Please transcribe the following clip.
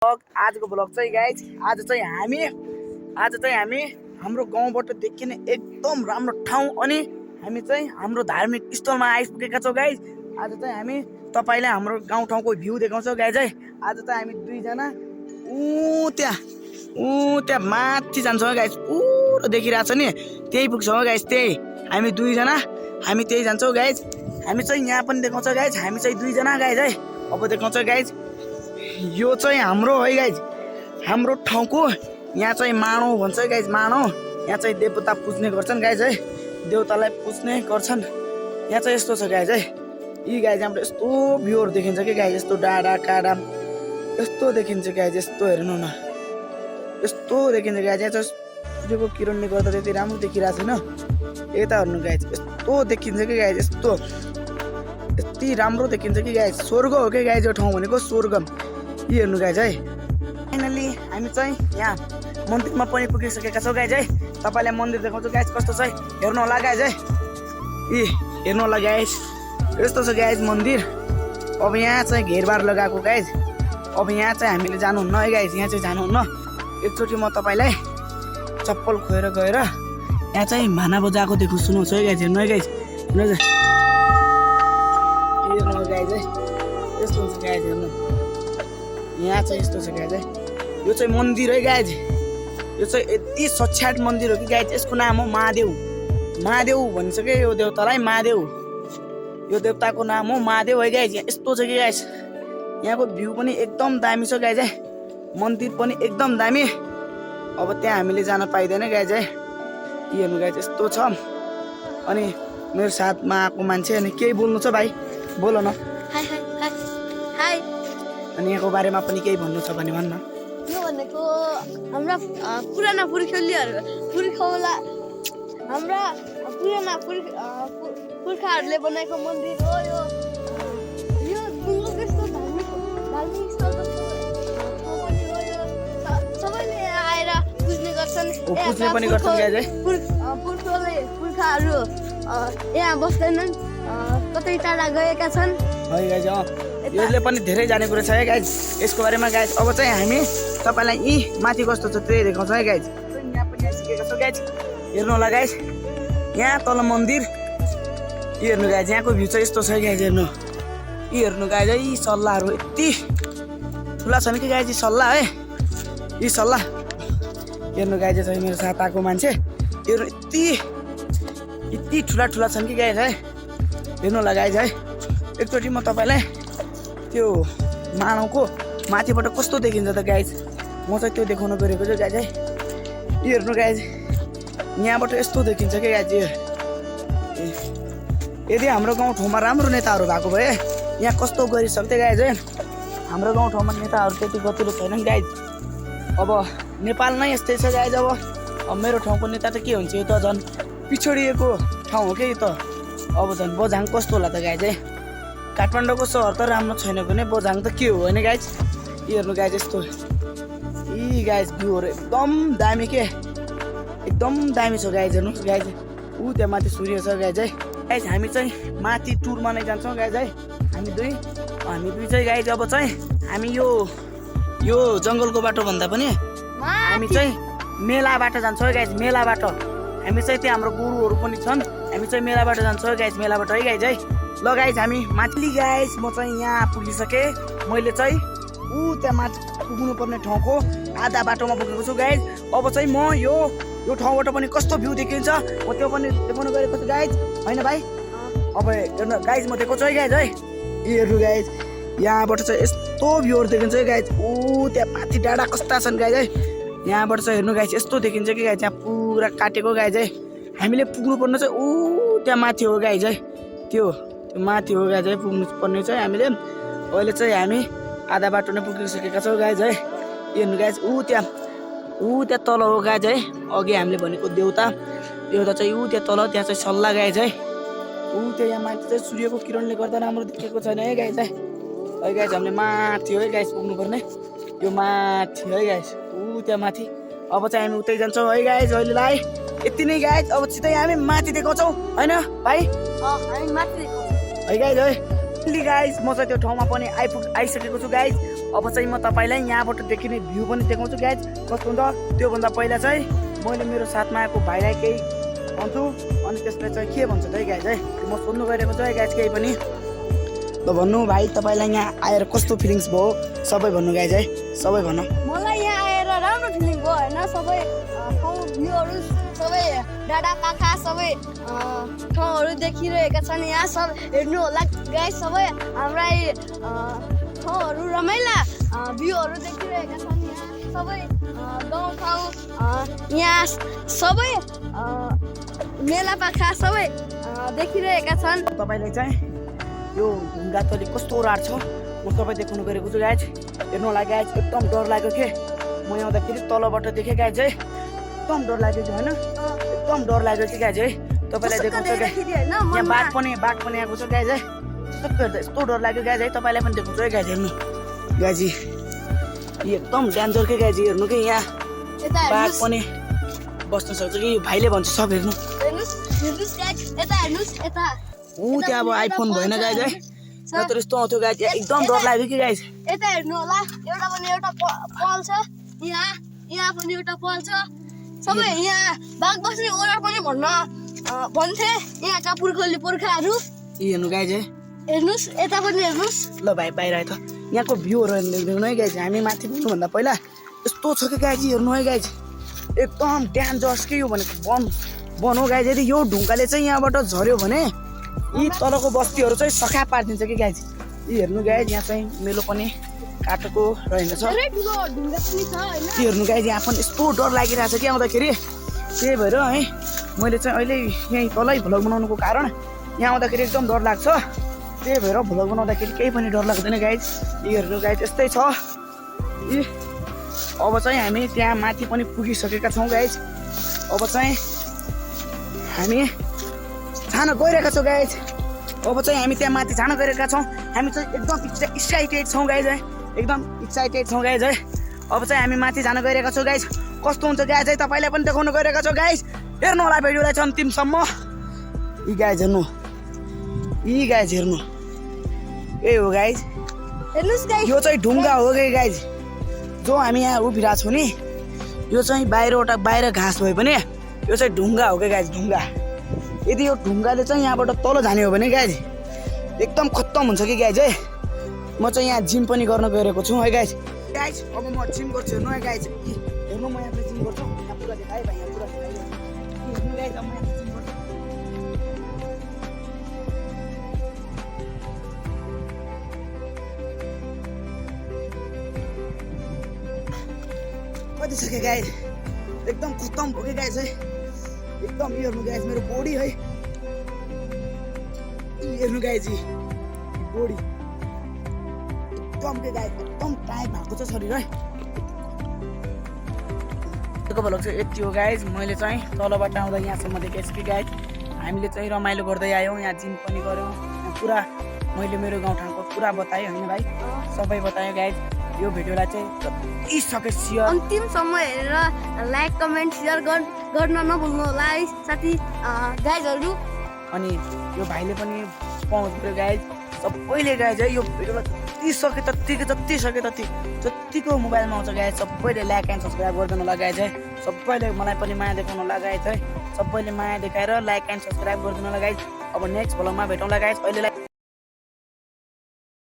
आजको ब्लग चाहिँ गाइज आज चाहिँ हामी हाम्रो गाउँबाट देखिने एकदम राम्रो ठाउँ अनि हामी चाहिँ हाम्रो धार्मिक स्थलमा आइपुगेका छौँ गाइज। आज चाहिँ हामी तपाईँलाई हाम्रो गाउँठाउँको भ्यू देखाउँछौँ गाइज है। आज चाहिँ हामी दुईजना त्यहाँ माथि जान्छौँ गाइज, पुरो देखिरहेको छ नि, त्यही पुग्छौँ गाइज। त्यही हामी दुईजना हामी त्यही जान्छौँ गाइज। हामी चाहिँ यहाँ पनि देखाउँछ गाइज, हामी चाहिँ दुईजना गाइज है। अब देखाउँछ गाइज, यो चाहिँ हाम्रो है गाइज, हाम्रो ठाउँको यहाँ चाहिँ माणो भन्छ गाइज, माणो। यहाँ चाहिँ देवता पुज्ने गर्छन् गाइज है, देवतालाई पुज्ने गर्छन्। यहाँ चाहिँ यस्तो छ गाइज है, यी गाइज हाम्रो यस्तो भ्यूहरू देखिन्छ कि गाइज, यस्तो डाँडा काँडा यस्तो देखिन्छ गाइज। यस्तो हेर्नु न, यस्तो देखिन्छ गाइज। यहाँ चाहिँ सूर्यको किरणले गर्दा त्यति राम्रो देखिरहेको छैन, यता हेर्नु गाइज, यस्तो देखिन्छ कि गाइज, यस्तो यति राम्रो देखिन्छ कि गाइज। स्वर्ग हो कि गाइज यो ठाउँ भनेको, स्वर्ग। यी हेर्नु गाइज है। फाइनली हामी चाहिँ यहाँ मन्दिरमा पनि पुगिसकेका छौँ गाइज है। तपाईँलाई मन्दिर देखाउँछु गाइज, कस्तो छ हेर्नु होला गाइज है। यी हेर्नु होला गाइज, यस्तो छ गाइज मन्दिर। अब यहाँ चाहिँ घेरबार लगाएको गाइज। अब यहाँ चाहिँ हामीले जानुहुन्न है गाइज, यहाँ चाहिँ जानुहुन्न। एकचोटि म तपाईँलाई चप्पल खोएर गएर यहाँ चाहिँ भाना बजाएको देखु सुनाउँछु है गाइज। हेर्नु है गाइज, हेर्नु गाइज है, यस्तो हुन्छ गाइज। हेर्नु यहाँ चाहिँ यस्तो छ गाइज है। यो चाहिँ मन्दिर है गाइज, यो चाहिँ यति सक्षात मन्दिर हो कि गाइज। यसको नाम हो महादेव। महादेव भन्छ कि यो देवतालाई महादेव, यो देवताको नाम हो महादेव है गाइज। यस्तो छ कि गाइज, यहाँको भ्यू पनि एकदम दामी छ गाइज है, मन्दिर पनि एकदम दामी। अब त्यहाँ हामीले जान पाइँदैन गाइज है। यी हेर्नु गाइज, यस्तो छ। अनि मेरो साथमा आएको मान्छे, अनि केही बोल्नु छ भाइ, बोल न। High high high high. अनि यहाँको बारेमा पनि केही भन्नु छ भने भन्न। यो भनेको हाम्रा पुराना पुर्खाहरूलाई हाम्रा पुराना पुर्खाहरूले बनाएको मन्दिर हो यो। यो कस्तो धार्मिक स्थल जस्तो ठाउँ पनि हो यो। सबैले आएर पुज्ने गर्छन्। पुज्ने पनि गर्छन् गाइज है। पुर्खाहरू यहाँ बस्दैनन्, कतै टाढा गएका छन् है गाइज। यसले पनि धेरै जाने कुरा छ है गाइज यसको बारेमा गाइज। अब चाहिँ हामी तपाईँलाई यी माथि कस्तो छ त्यही देखाउँछ है गाइज। यहाँ पनि आइसकेको छ गाइज, हेर्नु होला गाइज। यहाँ तल मन्दिर, यी हेर्नु गाइज, यहाँको भ्यू चाहिँ यस्तो छ है गाइज। हेर्नु, यी हेर्नु गाइज है, यी सल्लाहहरू यति ठुला छन् कि गाइज, यी सल्लाह है, यी सल्लाह। हेर्नु गाइज चाहिँ मेरो साथ आएको मान्छे, हेर्नु यति ठुला छन् कि गाइज है। हेर्नु होला गाइज है। एकचोटि म तपाईँलाई त्यो मानवको माथिबाट कस्तो देखिन्छ त गाइज, म चाहिँ त्यो देखाउन गएको छु गाइज है। यो हेर्नु गाइज, यहाँबाट यस्तो देखिन्छ कि गाइज। यदि हाम्रो गाउँठाउँमा राम्रो नेताहरू भएको भए यहाँ कस्तो गरिसक्थे गाइज है। हाम्रो गाउँठाउँमा नेताहरू त्यति गतिलो छैनन् गाइज। अब नेपाल नै यस्तै छ गाइज। अब मेरो ठाउँको नेता त के हुन्छ, यो त झन् पिछडिएको ठाउँ हो कि त। अब झन् बझाङ कस्तो होला त गाइज है। काठमाडौँको सहर त राम्रो छैन भने बझाङ त के हो होइन गाइज। यी हेर्नु गाइज, यस्तो यी गाइज भ्यूहरू एकदम दामी के, एकदम दामी छ गाइज। हेर्नु गाइज, त्यहाँ माथि सूर्य छ गाइज है। गाइज हामी चाहिँ माथि टुरमा नै जान्छौँ गाइज है। हामी दुई चाहिँ गाइज। अब चाहिँ हामी यो जङ्गलको बाटो भन्दा पनि हामी चाहिँ मेला बाटो जान्छौँ है गाइज, मेला बाटो। हामी चाहिँ त्यहाँ हाम्रो गुरुहरू पनि छन्, हामी चाहिँ मेला बाटो जान्छौँ गाइज, मेला बाटो है गाइज है। ल गाइज हामी माथि गाइज, म चाहिँ यहाँ पुगिसकेँ। मैले चाहिँ त्यहाँ माथि पुग्नुपर्ने ठाउँको आधा बाटोमा पुगेको छु गाइज। अब चाहिँ म यो ठाउँबाट पनि कस्तो भ्यू देखिन्छ म त्यो पनि देखाउनु गएको छु गाइज, होइन भाइ। अब हेर्नु गाइज, म देखाउँछु है गाइज है। हेर्नु गाइज, यहाँबाट चाहिँ यस्तो भ्यूहरू देखिन्छ है गाइज। त्यहाँ माथि डाँडा कस्ता छन् गाइज है। यहाँबाट चाहिँ हेर्नु गाइज, यस्तो देखिन्छ कि गाइज, यहाँ पुरा काटेको गाइज है। हामीले पुग्नुपर्ने चाहिँ त्यहाँ माथि हो गाइज है, त्यो माथि हो गाइज है पुग्नु पर्ने चाहिँ। हामीले अहिले चाहिँ हामी आधा बाटो नै पुगिसकेका छौँ गाइज है। हेर्नु गाइज, त्यहाँ तल हो गाइज है। अघि हामीले भनेको देउता चाहिँ त्यहाँ तल, त्यहाँ चाहिँ सल्लाह गाइज है। त्यहाँ यहाँ माथि चाहिँ सूर्यको किरणले गर्दा राम्रो देखेको छैन है गाइज है। है गाइज, हामीले माथि हो है गाइज पुग्नुपर्ने, यो माथि है गाइज, त्यहाँ माथि। अब चाहिँ हामी उतै जान्छौँ है गाइज अहिलेलाई। यति नै गाइज, अब सिधै हामी माथि देखाउँछौँ होइन भाइ, हामी माथि देखाउँछौँ है गाइज है। गाइज म चाहिँ त्यो ठाउँमा पनि आइसकेको छु गाइज। अब चाहिँ म तपाईँलाई यहाँबाट देखिने भ्यू पनि देखाउँछु गाइज कस्तो हुन्छ। त्योभन्दा पहिला चाहिँ मैले मेरो साथमा आएको भाइलाई केही भन्छु अनि त्यसपछि चाहिँ के भन्छ त है गाइज है म सोध्नु गइरहेको छु है गाइज केही पनि। ल भन्नु भाइ तपाईँलाई यहाँ आएर कस्तो फिलिङ्स भयो सबै भन्नु गाइज है सबै भन्नु। मलाई यहाँ आएर राम्रो फिलिङ भयो होइन। सबै ठाउँ भ्यूहरू सबै डाँडा पाखा सबै ठाउँहरू देखिरहेका छन्। यहाँ सब हेर्नु होला गाइस सबै हाम्रा ठाउँहरू रमाइला भ्यूहरू देखिरहेका छन्। यहाँ सबै गाउँठाउँ यहाँ सबै मेला पाखा सबै देखिरहेका छन्। तपाईँलाई चाहिँ यो ढुङ्गा तले कस्तो राड छ म तपाईँ देखाउनु गएको छु गाइज। हेर्नु होला गाइज एकदम डर लाग्यो के म आउँदाखेरि तलबाट देखेँ गाइज है एकदम डर लाग्यो कि होइन एकदम डर लाग्यो कि गाइज है तपाईँलाई देखाउँछु गाइज। यहाँ बाघ पनि आएको छ गाइज है यस्तो डर लाग्यो गाइज है तपाईँलाई पनि देखाउँछु है गाइज। हेर्नु गाइजी एकदम डेन्जर के गाइजी हेर्नु कि यहाँ बाघ पनि बस्न सक्छ कि भाइले भन्छ सब हेर्नु। ऊ त्यहाँ अब आइफोन भएन गाइज है नत्र यस्तो आउँथ्यो गाइज एकदम डर लाग्यो कि गाइज। यता हेर्नु होला एउटा पनि एउटा पल छ। यहाँ पनि एउटा पल छ। सबै यहाँ बाघ बस्ने ओरा पनि भन्थे यहाँका पुर्खाहरू। हेर्नु गाइज है हेर्नुहोस् यता पनि हेर्नुहोस्। ल भाइ बाहिर आयो त यहाँको भ्यूहरू हेर्नु है गाइज। हामी माथि पुग्नुभन्दा पहिला यस्तो छ कि गाइज हेर्नु है गाइज एकदम डेन्जरस के यो भनेको वन हो गाइज। यदि यो ढुङ्गाले चाहिँ यहाँबाट झऱ्यो भने यी तलको बस्तीहरू चाहिँ सखा पारिदिन्छ कि गाइज। यी हेर्नु गाइज यहाँ चाहिँ मेलो पनि काठको रहेको छ। हेर्नु गाइज यहाँ पनि यस्तो डर लागिरहेको छ कि आउँदाखेरि। त्यही भएर है मैले चाहिँ अहिले यहीँ तलै भ्लग बनाउनुको कारण यहाँ आउँदाखेरि एकदम डर लाग्छ। त्यही भएर भ्लग बनाउँदाखेरि केही पनि डर लाग्दैन गाइज। यी हेर्नु गाइज यस्तै छ। यी अब चाहिँ हामी त्यहाँ माथि पनि पुगिसकेका छौँ गाइज। अब चाहिँ हामी जान गइरहेका छौँ गाइज। अब चाहिँ हामी त्यहाँ माथि जान गइरहेका छौँ। हामी चाहिँ एकदम एक्साइटेड छौँ गाइज है एकदम एक्साइटेड छौँ गाइज है। अब चाहिँ हामी माथि जान गइरहेका छौँ गाइज कस्तो हुन्छ गाइज है तपाईँलाई पनि देखाउनु गइरहेका छौँ गाइज। हेर्नु होला भिडियोलाई चाहिँ अन्तिमसम्म। यी गाइज हेर्नु यी गाइज हेर्नु ए हो गाइज हेर्नुहोस् गाइस यो चाहिँ ढुङ्गा हो कि गाइज जो हामी यहाँ उभिरहेको छौँ नि यो चाहिँ बाहिर घाँस भए पनि यो चाहिँ ढुङ्गा हो कि गाइज ढुङ्गा। यदि यो ढुङ्गाले चाहिँ यहाँबाट तल जाने हो भने गाइज एकदम खत्तम हुन्छ कि गाइज है। म चाहिँ यहाँ जिम पनि गर्न गइरहेको छु है गाइज। गाइज अब म जिम गर्छु हेर्नु है गाइज। हेर्नु म यहाँ जिम गर्छु यहाँ पुरा देखाएँ भाइ यहाँ पुरा देखाएँ। हेर्नु गाइज अब म यहाँ जिम गर्छु। कति छ कि गाइज एकदम खत्तम भयो कि गाइज है एकदम। यो हेर्नु गाइज मेरो बॉडी है हेर्नु गाइज बॉडी एकदम के गाइज एकदम टाइट भएको छ शरीर है। त्यसको भ्लग चाहिँ यति हो गाइज। मैले चाहिँ तलबाट आउँदा यहाँसम्म देखेको कि गाइज हामीले चाहिँ रमाइलो गर्दै आयौँ यहाँ जिम पनि गऱ्यौँ यहाँ पुरा मैले मेरो गाउँठाउँको पुरा बताएँ होइन भाइ सबै बताएँ गाइज। यो भिडियोलाई चाहिँ जति सके सेयर अन्तिमसम्म हेरेर लाइक कमेन्ट सेयर गर्न नभुल्नु होला है साथी गाइजहरू। अनि यो भाइले पनि पाउँछ पऱ्यो गाइज सबैले गाइज है यो भिडियोलाई जति सके जतिको मोबाइलमा आउँछ गाइज सबैले लाइक एन्ड सब्सक्राइब गरिदिनु होला गाइज है। सबैले मलाई पनि माया देखाउनु होला गाइज है। सबैले माया देखाएर लाइक एन्ड सब्सक्राइब गरिदिनु होला गाइज। अब नेक्स्ट भ्लगमा भेटौँला गाइज। अहिलेलाई